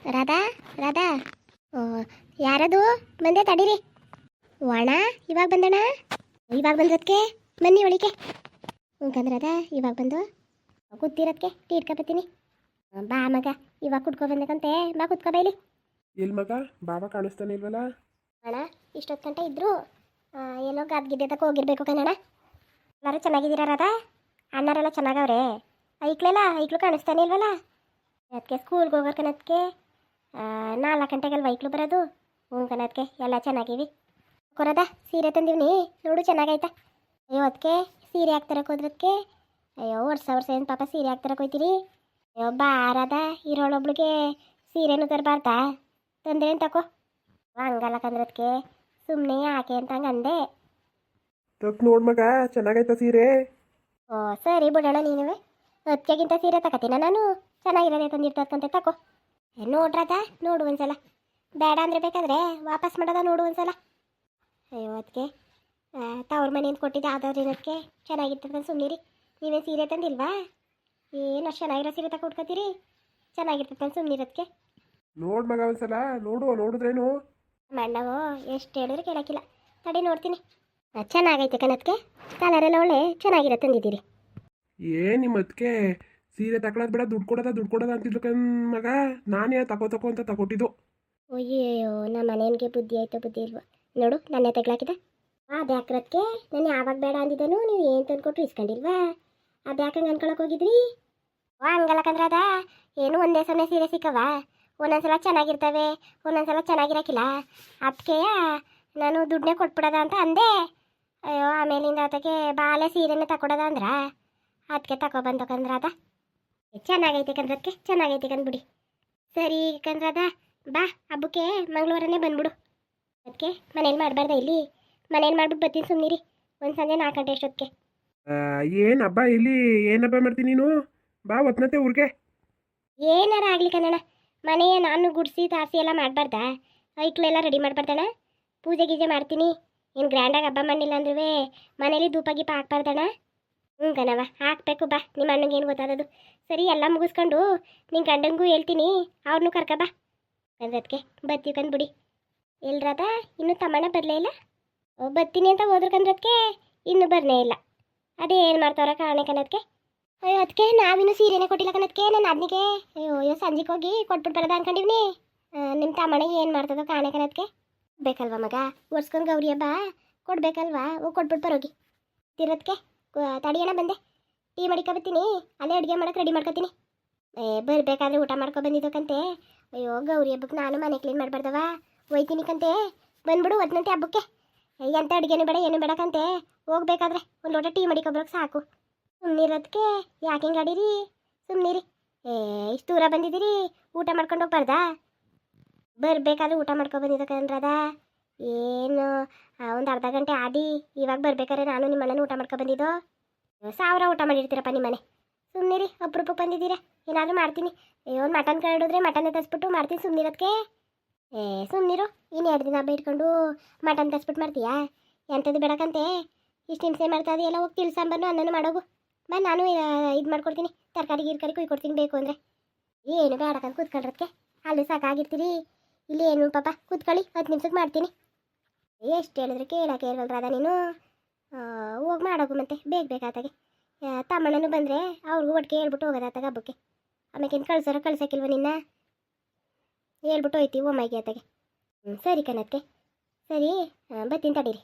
ರಾಧಾ ರಾಧಾ. ಓ, ಯಾರದು? ಬಂದೆ ತಡೀರಿ. ಒಣ ಇವಾಗ ಬಂದಣ. ಇವಾಗ ಬಂದ್ರದಕ್ಕೆ ಬನ್ನಿ ಒಳಿಕೆ. ರಾಧಾ ಇವಾಗ ಬಂದು ಕೂತಿರೋದಕ್ಕೆ ಟೀ ಇಟ್ಕೊಬತ್ತೀನಿ. ಬಾ ಮಗ, ಇವಾಗ ಕುಡ್ಕೊ ಬಂದಕ್ಕಂತೆ, ಬಾ ಕುತ್ಕೊ ಬೈಲಿ. ಎಲ್ಲಿ ಮಗ ಬಾಬಾ ಕಾಣಿಸ್ತಾನೆ ಇಲ್ವಲ್ಲ? ಅಣ್ಣ ಇಷ್ಟೊತ್ತು ಗಂಟೆ ಇದ್ರು, ಏನೋ ಗದ್ಗಿದ್ದಕ್ಕೆ ಹೋಗಿರ್ಬೇಕು ಕಣಣ್ಣ. ಎಲ್ಲರೂ ಚೆನ್ನಾಗಿದ್ದೀರಾ ರಾಧಾ? ಅಣ್ಣರೆಲ್ಲ ಚೆನ್ನಾಗವ್ರೆ? ಐಕ್ಳು ಕಾಣಿಸ್ತಾನೆ ಇಲ್ವಲ್ಲ? ಅದಕ್ಕೆ ಸ್ಕೂಲ್ಗೆ ಹೋಗೋರು ಕಣದಕ್ಕೆ 4 ಗಂಟೆಗಲ್ವ ಐಕ್ಳು ಬರೋದು. ಕಣದಕ್ಕೆ ಎಲ್ಲ ಚೆನ್ನಾಗಿವಿ. ಕೊರದ ಸೀರೆ ತಂದಿವ್ನಿ, ನೋಡು ಚೆನ್ನಾಗೈತಾ? ಅಯ್ಯೋ ಅದಕ್ಕೆ ಸೀರೆ ಹಾಕ್ತರಕ್ಕೆ ಹೋದ್ರದಕ್ಕೆ, ಅಯ್ಯೋ ವರ್ಷ ಏನು ಪಾಪ ಸೀರೆ ಹಾಕ್ತರಕ್ಕೆ ಹೋಯ್ತೀರಿ? ಅಯ್ಯೋ ಬಾರದ ಇರೋಳೊಬ್ಳಿಗೆ ಸೀರೆನೂ ತರಬಾರ್ದಾ? ತಂದ್ರೇನು ತಕೋ. ಹಂಗಲ್ಲ ಕಂದ್ರದಕ್ಕೆ, ಸುಮ್ಮನೆ ಯಾಕೆ ಅಂತ ಹಂಗೆ ಅಂದೆ. ತಕ್ ನೋಡ್ ಮಗ, ಚೆನ್ನಾಗೈತ ಸೀರೆ? ಓ ಸರಿ ಬಿಡೋಣ, ನೀನುವೆ ಅದಕ್ಕೆಗಿಂತ ಸೀರೆ ತಗೋತೀನ ನಾನು. ಚೆನ್ನಾಗಿರೋದೇ ತಂದಿರ್ತಕ್ಕಂತೆ ತಕೋ. ನೋಡ್ರದ ನೋಡು ಒಂದ್ಸಲ, ಬೇಡ ಅಂದರೆ ಬೇಕಾದರೆ ವಾಪಸ್ ಮಾಡೋದ ನೋಡು ಒಂದ್ಸಲ. ಅಯ್ಯೋ ಅದಕ್ಕೆ ತವ್ರ ಮನೆಯಿಂದ ಕೊಟ್ಟಿದ್ದೆ ಆದವ್ರು ಏನಕ್ಕೆ ಚೆನ್ನಾಗಿರ್ತದೆ ಸುಮ್ಮನಿರಿ. ನೀವೇ ಸೀರೆ ತಂದಿಲ್ವಾ? ಏನು ಅಷ್ಟು ಚೆನ್ನಾಗಿರೋ ಸೀರೆ ತಗೊ ಉಟ್ಕೋತೀರಿ? ಚೆನ್ನಾಗಿರ್ತದೆ ಸುಮ್ಮನಿರೋದಕ್ಕೆ. ನೋಡ್ ಮಗ ಒಂದ್ಸಲ ನೋಡಿದ್ರೇನು? ಮಣ್ಣವು ಎಷ್ಟು ಹೇಳಿದ್ರು ಕೇಳೋಕ್ಕಿಲ್ಲ. ತಡಿ ನೋಡ್ತೀನಿ. ಚೆನ್ನಾಗೈತೆ ಕಣದಕ್ಕೆ, ಕಲರೆಲ್ಲ ಒಳ್ಳೆ ಚೆನ್ನಾಗಿರೋ ತಂದಿದ್ದೀರಿ. ನಿಮ್ಮ ಅದಕ್ಕೆ ಸೀರೆ ತಗೊಳೋದು ಬೇಡ, ದುಡ್ಡು ಕೊಡೋದ ಅಂತಿದ್ಲು ಕಣ್ ಮಗ. ನಾನೇ ತಗೋ ಅಂತ ತಗೊಟ್ಟಿದ್ದು. ಅಯ್ಯೋ ನಮ್ಮ ಮನೆಯನ್ಗೆ ಬುದ್ಧಿ ಆಯ್ತೋ ಬುದ್ಧಿ ಇಲ್ವೋ ನೋಡು, ನನ್ನೇ ತಗ್ಲಾಕಿದ. ಅದು ಯಾಕ್ರದಕ್ಕೆ ನಾನು ಯಾವಾಗ ಬೇಡ ಅಂದಿದ್ದನು, ನೀವು ಏನು ತಂದ್ಕೊಟ್ರು ಇಸ್ಕೊಂಡಿಲ್ವಾ? ಅದು ಯಾಕಂಗೆ ಅನ್ಕೊಳಕ್ಕೆ ಹೋಗಿದ್ರಿ? ಹಂಗಲ್ಲ ಕಂದ್ರದ, ಏನು ಒಂದೇ ಸಮಯ ಸೀರೆ ಸಿಕ್ಕವ? ಒಂದೊಂದ್ಸಲ ಚೆನ್ನಾಗಿರ್ತವೆ, ಒಂದೊಂದ್ಸಲ ಚೆನ್ನಾಗಿರಕ್ಕಿಲ್ಲ. ಅದಕ್ಕೆ ನಾನು ದುಡ್ಡನ್ನೇ ಕೊಟ್ಬಿಡೋದ ಅಂತ ಅಂದೆ. ಅಯ್ಯೋ ಆಮೇಲಿಂದ ಅದಕ್ಕೆ ಬಾಳೆ ಸೀರೆನೇ ತಗೊಡೋದ ಅಂದ್ರ, ಅದಕ್ಕೆ ತಗೊಬಂದು ಕಂದ್ರದ. ಚೆನ್ನಾಗೈತೆ ಕಂದ್ರದಕ್ಕೆ, ಚೆನ್ನಾಗೈತೆ ಕಂದ್ಬಿಡಿ. ಸರಿ ಕಂದ್ರದ, ಬಾ ಹಬ್ಬಕ್ಕೆ ಮಂಗಳವಾರನೇ ಬಂದ್ಬಿಡು. ಅದಕ್ಕೆ ಮನೇಲಿ ಮಾಡಬಾರ್ದ? ಇಲ್ಲಿ ಮನೇಲಿ ಮಾಡ್ಬಿಟ್ಟು ಬರ್ತೀನಿ ಸುಮ್ಮನಿರಿ. ಒಂದು ಸಂಜೆ 4 ಗಂಟೆ ಅಷ್ಟೊತ್ತಿಗೆ. ಏನು ಹಬ್ಬ ಇಲ್ಲಿ? ಏನು ಹಬ್ಬ ಮಾಡ್ತೀನಿ ನೀನು? ಬಾ ಒತ್ನತ್ತೆ ಊರಿಗೆ. ಏನಾರ ಆಗಲಿ ಕನ್ನಡ, ಮನೆಯ ನಾನು ಗುಡಿಸಿ ತಾಸಿ ಎಲ್ಲ ಮಾಡಬಾರ್ದಾ? ಐಕ್ಳೆಲ್ಲ ರೆಡಿ ಮಾಡಬಾರ್ದಣ್ಣ? ಪೂಜೆ ಗೀಜೆ ಮಾಡ್ತೀನಿ. ಏನು ಗ್ರ್ಯಾಂಡಾಗಿ ಹಬ್ಬ ಮಾಡಿಲ್ಲ ಅಂದ್ರೂ ಮನೇಲಿ ಧೂಪ ಗೀಪ ಹಾಕ್ಬಾರ್ದಣ್ಣ? ಕಣವ ಹಾಕ್ಬೇಕು. ಬಾ ನಿಮ್ಮ ಅಣ್ಣಂಗೆ ಏನು ಗೊತ್ತಾದದು? ಸರಿ ಎಲ್ಲ ಮುಗಿಸ್ಕೊಂಡು ನಿನ್ನ ಗಂಡಂಗೂ ಹೇಳ್ತೀನಿ, ಅವ್ರನ್ನೂ ಕರ್ಕ ಬಾ ಕಂದ್ರದಕ್ಕೆ. ಬರ್ತೀವಿ ಕಂದ್ಬಿಡಿ. ಎಲ್ರದ ಇನ್ನೂ ತಮ್ಮಣ್ಣ ಬರಲೇ ಇಲ್ಲ? ಬರ್ತೀನಿ ಅಂತ ಹೋದ್ರು ಕಂದ್ರದಕ್ಕೆ, ಇನ್ನೂ ಬರನೇ ಇಲ್ಲ. ಅದೇ ಏನು ಮಾಡ್ತಾವ್ರ ಕಾಣೆ ಕಣದಕ್ಕೆ. ಅಯ್ಯೋ ಅದಕ್ಕೆ ನಾವಿನ್ನೂ ಸೀರೆನೇ ಕೊಟ್ಟಿಲ್ಲ ಕಣದಕ್ಕೆ. ನಾನು ಅದನಿಗೆ ಅಯ್ಯೋ ಸಂಜೆಗೆ ಹೋಗಿ ಕೊಟ್ಬಿಟ್ಟು ಬರೋದ ಅನ್ಕೊಂಡಿವ್ನಿ. ನಿಮ್ಮ ತಮ್ಮಣ್ಣ ಏನು ಮಾಡ್ತದೋ ಕಾಣೆ ಕಣದಕ್ಕೆ. ಬೇಕಲ್ವ ಮಗ, ಒರ್ಸ್ಕೊಂಡು ಗೌರಿ ಹಬ್ಬ ಕೊಡ್ಬೇಕಲ್ವಾ? ಕೊಟ್ಬಿಟ್ಟು ಬರೋಗಿ ತಿರೋದಕ್ಕೆ. ತಡಿಯೋಣ ಬಂದೆ, ಟೀ ಮಾಡ್ಕೊಬತ್ತೀನಿ, ಅಲ್ಲೇ ಅಡುಗೆ ಮಾಡೋಕೆ ರೆಡಿ ಮಾಡ್ಕೊತೀನಿ. ಬರಬೇಕಾದ್ರೆ ಊಟ ಮಾಡ್ಕೊ ಬಂದಿದ್ದಕ್ಕಂತೆ. ಅಯ್ಯೋ ಗೌರಿ ಹಬ್ಬಕ್ಕೆ ನಾನು ಮನೆ ಕ್ಲೀನ್ ಮಾಡಬಾರ್ದವ, ಒಯ್ತೀನಿ ಕಂತೆ. ಬಂದ್ಬಿಡು ಒದ್ನಂತೆ ಹಬ್ಬಕ್ಕೆ. ಎಂಥ ಅಡುಗೆನೂ ಬೇಡ ಏನು ಬೇಡಕ್ಕಂತೆ. ಹೋಗ್ಬೇಕಾದ್ರೆ ಒಂದು ಲೋಟ ಟೀ ಮಾಡಿಕೊಬ್ರಕ್ಕೆ ಸಾಕು. ಸುಮ್ಮನಿರೋದಕ್ಕೆ ಯಾಕೆ ಹಿಂಗೆ ಆಡೀರಿ? ಸುಮ್ಮನಿರಿ. ಇಷ್ಟು ದೂರ ಬಂದಿದ್ದೀರಿ, ಊಟ ಮಾಡ್ಕೊಂಡು ಹೋಗ್ಬಾರ್ದಾ? ಬರಬೇಕಾದ್ರೆ ಊಟ ಮಾಡ್ಕೊ ಬಂದಿದ್ದಕ್ಕಂದ್ರದ. ಏನು ಒಂದು ಅರ್ಧ ಗಂಟೆ ಆಡಿ ಇವಾಗ ಬರ್ಬೇಕಾದ್ರೆ ನಾನು ನಿಮ್ಮ ಮನೇಲಿ ಊಟ ಮಾಡ್ಕೊ ಬಂದಿದ್ದು. 1000 ಊಟ ಮಾಡಿರ್ತೀರಪ್ಪ ನಿಮ್ಮ ಮನೆ. ಸುಮ್ಮನಿರಿ, ಅಪರೂಪಕ್ಕೆ ಬಂದಿದ್ದೀರಾ, ಏನಾದರೂ ಮಾಡ್ತೀನಿ. ಅಯ್ಯೋ ಮಟನ್ ಕರಡಿದ್ರೆ ಮಟನ್ನೇ ತರಿಸ್ಬಿಟ್ಟು ಮಾಡ್ತೀನಿ ಸುಮ್ಮನಿರೋದಕ್ಕೆ. ಸುಮ್ಮನಿರು, ಇನ್ನು 2 ದಿನ ಹಬ್ಬ ಇಟ್ಕೊಂಡು ಮಟನ್ ತರಿಸ್ಬಿಟ್ಟು ಮಾಡ್ತೀಯಾ? ಎಂಥದ್ದು ಬೇಡಕ್ಕಂತೆ. ಇಷ್ಟು ಹಿಂಸೆ ಮಾಡ್ತಾ ಇದೆಯಲ್ಲ, ಹೋಗಿ ತಿಳಿ ಸಾಂಬಾರು ಅನ್ನನೂ ಮಾಡೋಗು. ಬಾ ನಾನು ಇದು ಮಾಡ್ಕೊಡ್ತೀನಿ, ತರಕಾರಿ ಗಿರ್ಕಾರಿ ಕುಯ್ಕೊಡ್ತೀನಿ ಬೇಕು ಅಂದರೆ. ಏನು ಬೇಡಕ್ಕಂತ ಕೂತ್ಕೊಳ್ರದಕ್ಕೆ, ಅಲ್ಲಿ ಸಾಕಾಗಿರ್ತೀರಿ. ಇಲ್ಲಿ ಏನು ಪಾಪ ಕೂತ್ಕೊಳ್ಳಿ, 10 ನಿಮಿಷಕ್ಕೆ ಮಾಡ್ತೀನಿ. ಎಷ್ಟು ಹೇಳಿದ್ರೆ ಕೇಳಕ್ಕೆ ಇಲ್ವಲ್ರಾದ ನೀನು? ಹೋಗಿ ಮಾಡೋಗು ಮತ್ತೆ ಬೇಕಾತಾಗೆ. ತಮ್ಮಣ್ಣನು ಬಂದರೆ ಅವ್ರಿಗೂ ಒಟ್ಟಿಗೆ ಹೇಳ್ಬಿಟ್ಟು ಹೋಗೋದಾತಾಗ ಹಬ್ಬಕ್ಕೆ. ಆಮೇಲೆ ಕಳ್ಸೋಕ್ಕಿಲ್ವ ನಿನ್ನ? ಹೇಳ್ಬಿಟ್ಟು ಹೋಯ್ತೀವಿ ಒಮ್ಮೆಗೆ ಆತಾಗೆ. ಸರಿ ಕಣಕ್ಕೆ, ಸರಿ ಬರ್ತೀನಿ ತಡೀರಿ.